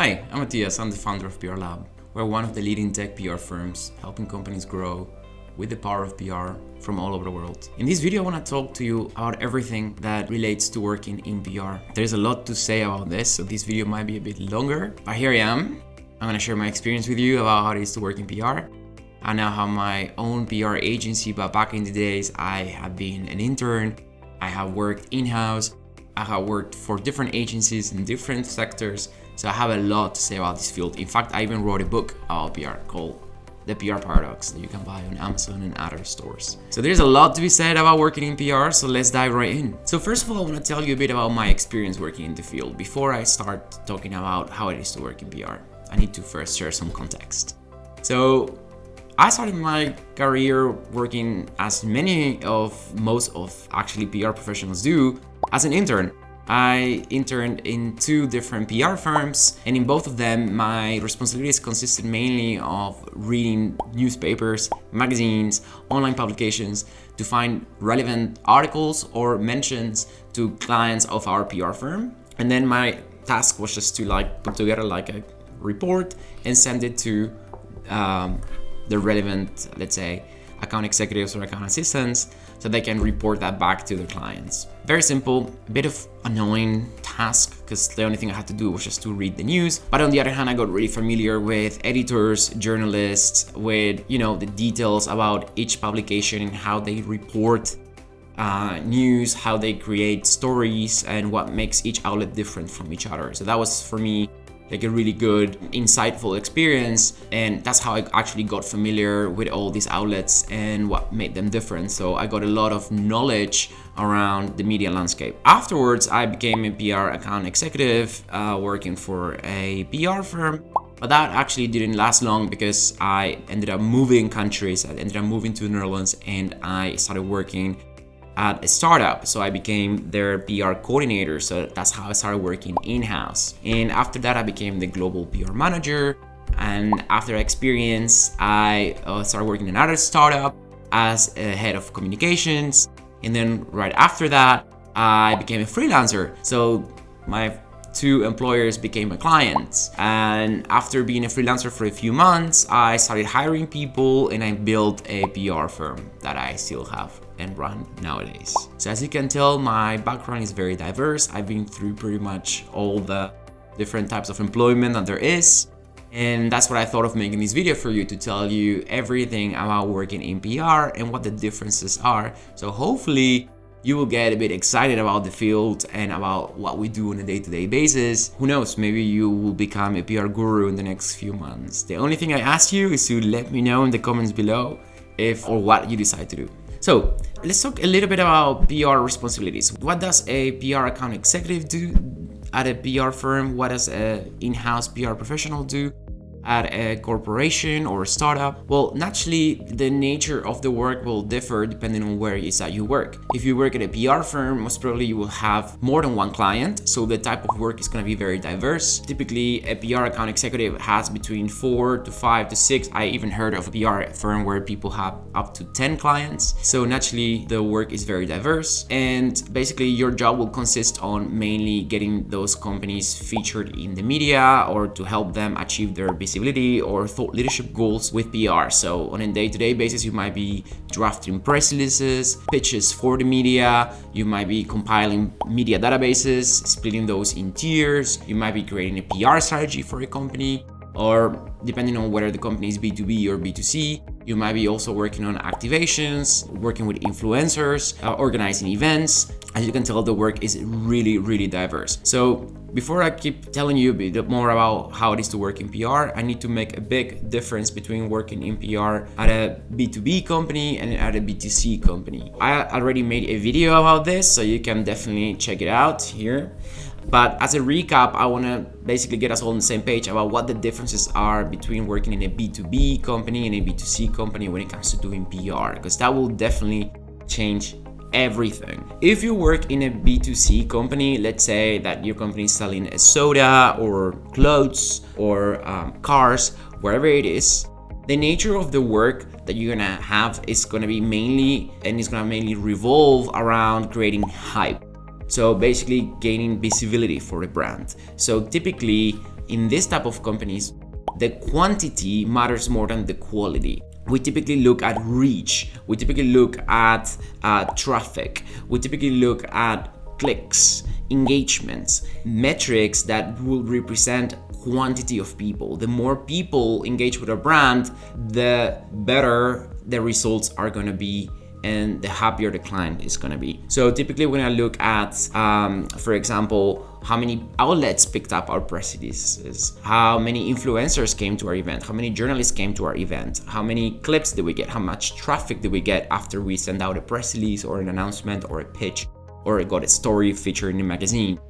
Hi, I'm Matthias. I'm the founder of PRLab. We're one of the leading tech PR firms helping companies grow with the power of PR from all over the world. In this video, I want to talk to you about everything that relates to working in PR. There's a lot to say about this, so this video might be a bit longer, but here I am. I'm going to share my experience with you about how it is to work in PR. I now have my own PR agency, but back in the days, I have been an intern. I have worked in-house. I have worked for different agencies in different sectors. So I have a lot to say about this field. In fact, I even wrote a book about PR called The PR Paradox that you can buy on Amazon and other stores. So there's a lot to be said about working in PR, so let's dive right in. So first of all, I want to tell you a bit about my experience working in the field. Before I start talking about how it is to work in PR, I need to first share some context. So I started my career working, as most of actually PR professionals do, as an intern. I interned in 2 different PR firms, and in both of them, my responsibilities consisted mainly of reading newspapers, magazines, online publications to find relevant articles or mentions to clients of our PR firm. And then my task was just to put together a report and send it to the relevant, let's say, account executives or account assistants so they can report that back to their clients. Very simple, a bit of annoying task because the only thing I had to do was just to read the news. But on the other hand, I got really familiar with editors, journalists, with the details about each publication and how they report news, how they create stories, and what makes each outlet different from each other. So that was for me a really good, insightful experience, and that's how I actually got familiar with all these outlets and what made them different. So I got a lot of knowledge around the media landscape. Afterwards, I became a PR account executive working for a PR firm, but that actually didn't last long because I ended up moving countries. I ended up moving to the Netherlands, and I started working at a startup. So I became their PR coordinator. So that's how I started working in-house. And after that, I became the global PR manager. And after that experience, I started working in another startup as a head of communications. And then right after that, I became a freelancer. So my 2 employers became my clients. And after being a freelancer for a few months, I started hiring people and I built a PR firm that I still have and run nowadays. So as you can tell, my background is very diverse. I've been through pretty much all the different types of employment that there is. And that's what I thought of making this video for you, to tell you everything about working in PR and what the differences are. So hopefully you will get a bit excited about the field and about what we do on a day-to-day basis. Who knows, maybe you will become a PR guru in the next few months. The only thing I ask you is to let me know in the comments below if or what you decide to do. So let's talk a little bit about PR responsibilities. What does a PR account executive do at a PR firm? What does an in-house PR professional do at a corporation or a startup? Well, naturally, the nature of the work will differ depending on where it is that you work. If you work at a PR firm, most probably you will have more than one client, so the type of work is going to be very diverse. Typically, a PR account executive has between 4 to 5 to 6. I even heard of a PR firm where people have up to 10 clients. So naturally, the work is very diverse, and basically your job will consist on mainly getting those companies featured in the media or to help them achieve their visibility or thought leadership goals with PR. So on a day-to-day basis, you might be drafting press releases, pitches for the media, you might be compiling media databases, splitting those in tiers, you might be creating a PR strategy for a company, or depending on whether the company is B2B or B2C, you might be also working on activations, working with influencers, organizing events. As you can tell, the work is really, really diverse. So before I keep telling you a bit more about how it is to work in PR, I need to make a big difference between working in PR at a B2B company and at a B2C company. I already made a video about this, so you can definitely check it out here. But as a recap, I want to basically get us all on the same page about what the differences are between working in a B2B company and a B2C company when it comes to doing PR, because that will definitely change everything. If you work in a B2C company, let's say that your company is selling a soda or clothes or cars, wherever it is, the nature of the work that you're gonna have is gonna be mainly revolve around creating hype. So basically gaining visibility for a brand. So typically in this type of companies, the quantity matters more than the quality. We typically look at reach, we typically look at traffic, we typically look at clicks, engagements, metrics that will represent quantity of people. The more people engage with a brand, the better the results are going to be and the happier the client is going to be. So typically we're going to look at, for example, how many outlets picked up our press releases, how many influencers came to our event, how many journalists came to our event, how many clips did we get, how much traffic did we get after we send out a press release or an announcement or a pitch or got a story featured in a magazine,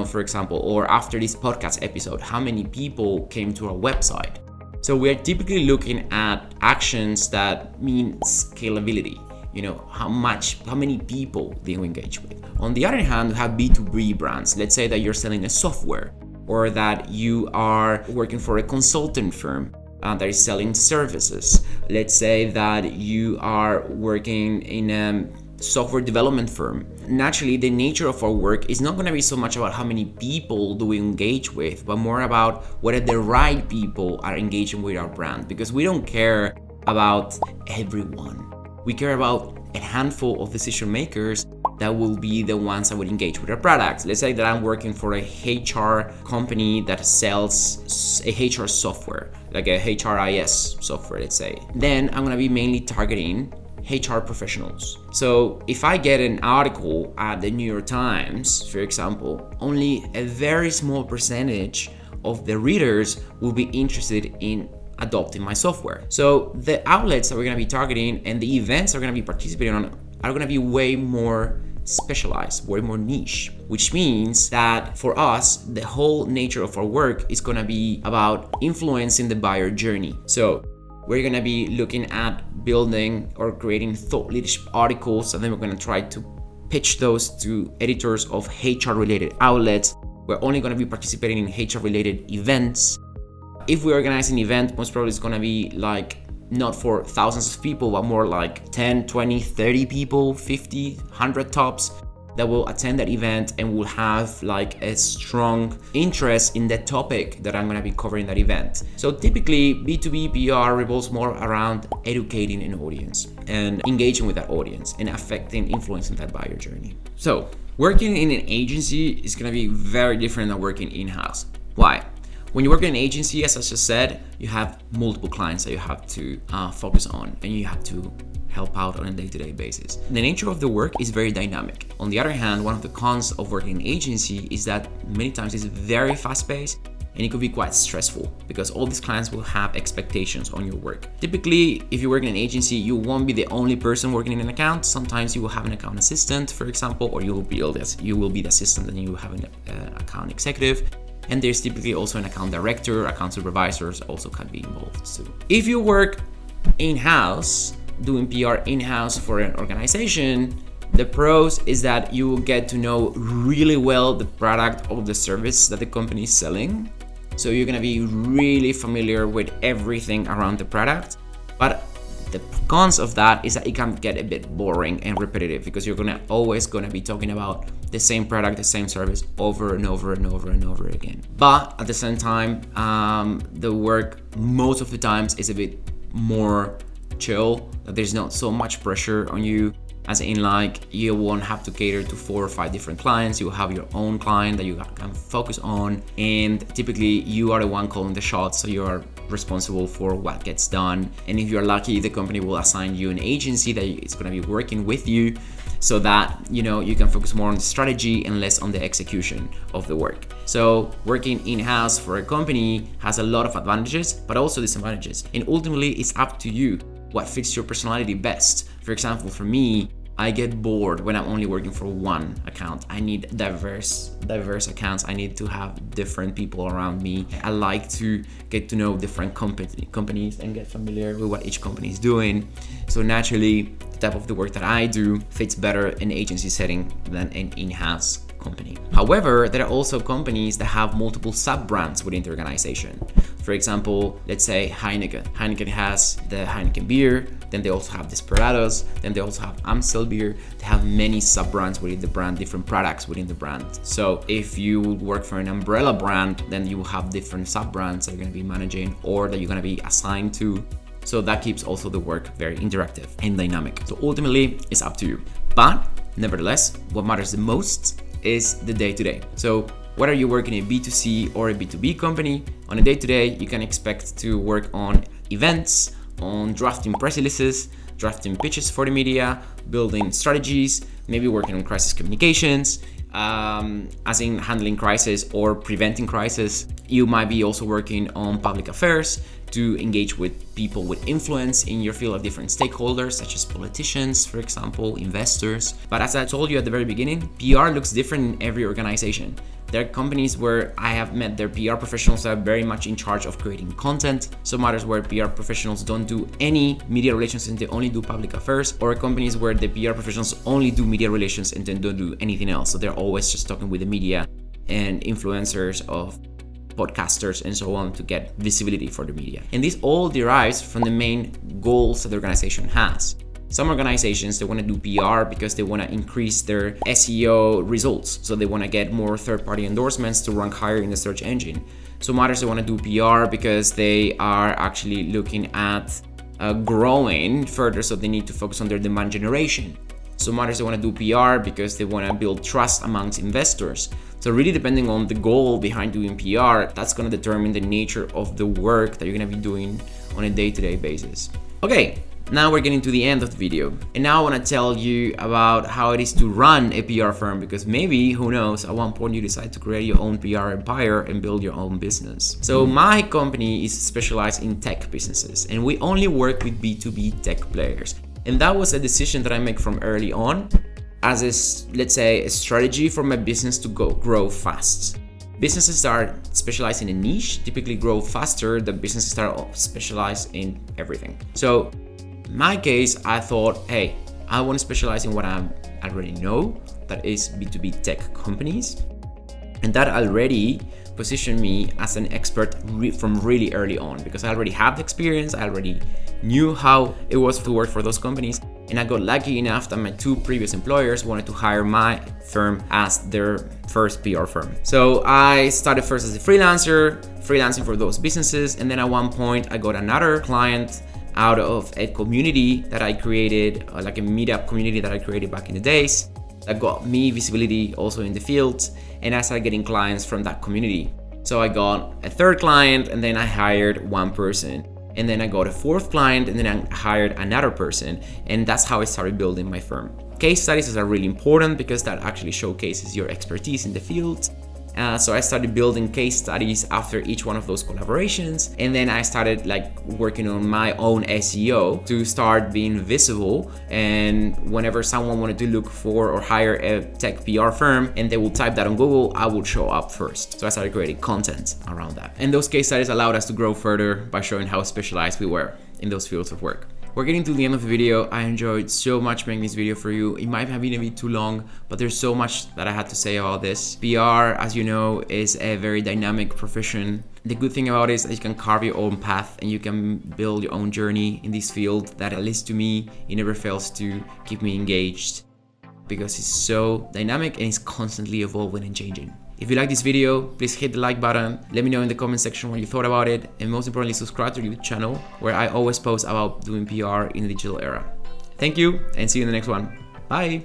for example, or after this podcast episode, how many people came to our website. So we are typically looking at actions that mean scalability. How many people do you engage with? On the other hand, we have B2B brands. Let's say that you're selling a software, or that you are working for a consultant firm that is selling services. Let's say that you are working in a software development firm. Naturally, the nature of our work is not going to be so much about how many people do we engage with, but more about whether the right people are engaging with our brand, because we don't care about everyone. We care about a handful of decision makers that will be the ones that will engage with our products. Let's say that I'm working for a HR company that sells a HR software, like a HRIS software, let's say. Then I'm gonna be mainly targeting HR professionals. So if I get an article at the New York Times, for example, only a very small percentage of the readers will be interested in adopting my software. So the outlets that we're going to be targeting and the events that we're going to be participating on are going to be way more specialized, way more niche, which means that for us, the whole nature of our work is going to be about influencing the buyer journey. So we're going to be looking at building or creating thought leadership articles, and then we're going to try to pitch those to editors of HR related outlets. We're only going to be participating in HR related events. If we organize an event, most probably it's going to be like not for thousands of people, but more like 10, 20, 30 people, 50, 100 tops that will attend that event and will have like a strong interest in the topic that I'm going to be covering that event. So typically B2B PR revolves more around educating an audience and engaging with that audience and influencing that buyer journey. So working in an agency is going to be very different than working in-house. Why? When you work in an agency, as I just said, you have multiple clients that you have to focus on and you have to help out on a day-to-day basis. The nature of the work is very dynamic. On the other hand, one of the cons of working in an agency is that many times it's very fast-paced and it could be quite stressful because all these clients will have expectations on your work. Typically, if you work in an agency, you won't be the only person working in an account. Sometimes you will have an account assistant, for example, or you will be the assistant and you will have an account executive. And there's typically also an account director, account supervisors also can be involved too. If you work in-house, doing PR in-house for an organization, the pros is that you will get to know really well the product or the service that the company is selling. So you're gonna be really familiar with everything around the product. But the cons of that is that it can get a bit boring and repetitive because you're always gonna be talking about the same product, the same service over and over and over and over again. But at the same time, the work most of the times is a bit more chill, that there's not so much pressure on you, as in like you won't have to cater to 4 or 5 different clients. You have your own client that you can focus on, and typically you are the one calling the shots, so you are responsible for what gets done. And if you're lucky, the company will assign you an agency that is going to be working with you so that you can focus more on the strategy and less on the execution of the work. So working in-house for a company has a lot of advantages but also disadvantages, and ultimately it's up to you what fits your personality best. For example, for me, I get bored when I'm only working for one account. I need diverse accounts. I need to have different people around me. I like to get to know different companies and get familiar with what each company is doing. So naturally, the type of the work that I do fits better in an agency setting than an in-house company. However, there are also companies that have multiple sub-brands within the organization. For example, let's say Heineken. Heineken has the Heineken beer, then they also have Desperados, then they also have Amstel beer. They have many sub-brands within the brand, different products within the brand. So if you work for an umbrella brand, then you will have different sub-brands that you're gonna be managing or that you're gonna be assigned to. So that keeps also the work very interactive and dynamic. So ultimately, it's up to you. But nevertheless, what matters the most is the day-to-day. So whether you work in a B2C or a B2B company, on a day-to-day, you can expect to work on events, on drafting press releases, drafting pitches for the media, building strategies, maybe working on crisis communications, as in handling crisis or preventing crisis. You might be also working on public affairs to engage with people with influence in your field of different stakeholders, such as politicians, for example, investors. But as I told you at the very beginning, PR looks different in every organization. There are companies where I have met their PR professionals that are very much in charge of creating content. Some others where PR professionals don't do any media relations and they only do public affairs, or companies where the PR professionals only do media relations and then don't do anything else. So they're always just talking with the media and influencers of podcasters and so on to get visibility for the media. And this all derives from the main goals that the organization has. Some organizations, they want to do PR because they want to increase their SEO results. So they want to get more third-party endorsements to rank higher in the search engine. Some others, they want to do PR because they are actually looking at growing further, so they need to focus on their demand generation. Some others, they want to do PR because they want to build trust amongst investors. So really depending on the goal behind doing PR, that's going to determine the nature of the work that you're going to be doing on a day-to-day basis. Okay. Now we're getting to the end of the video, and now I want to tell you about how it is to run a PR firm, because maybe, who knows, at one point you decide to create your own PR empire and build your own business. So my company is specialized in tech businesses, and we only work with B2B tech players. And that was a decision that I make from early on as let's say, a strategy for my business to grow fast. Businesses that are specialized in a niche typically grow faster than businesses that are specialized in everything. So in my case, I thought, hey, I want to specialize in what I already know, that is B2B tech companies. And that already positioned me as an expert from really early on, because I already have the experience, I already knew how it was to work for those companies. And I got lucky enough that my two previous employers wanted to hire my firm as their first PR firm. So I started first as a freelancing for those businesses. And then at one point I got another client out of a community that I created, like a meetup community that I created back in the days, that got me visibility also in the field, and I started getting clients from that community. So I got a third client, and then I hired one person, and then I got a fourth client, and then I hired another person, and that's how I started building my firm. Case studies are really important because that actually showcases your expertise in the field. So I started building case studies after each one of those collaborations, and then I started working on my own SEO to start being visible. And whenever someone wanted to look for or hire a tech PR firm and they will type that on Google, I would show up first. So I started creating content around that. And those case studies allowed us to grow further by showing how specialized we were in those fields of work. We're getting to the end of the video. I enjoyed so much making this video for you. It might have been a bit too long, but there's so much that I had to say about this. PR, as you know, is a very dynamic profession. The good thing about it is that you can carve your own path and you can build your own journey in this field that, at least to me, it never fails to keep me engaged, because it's so dynamic and it's constantly evolving and changing. If you like this video, please hit the like button. Let me know in the comment section what you thought about it. And most importantly, subscribe to the YouTube channel, where I always post about doing PR in the digital era. Thank you, and see you in the next one. Bye.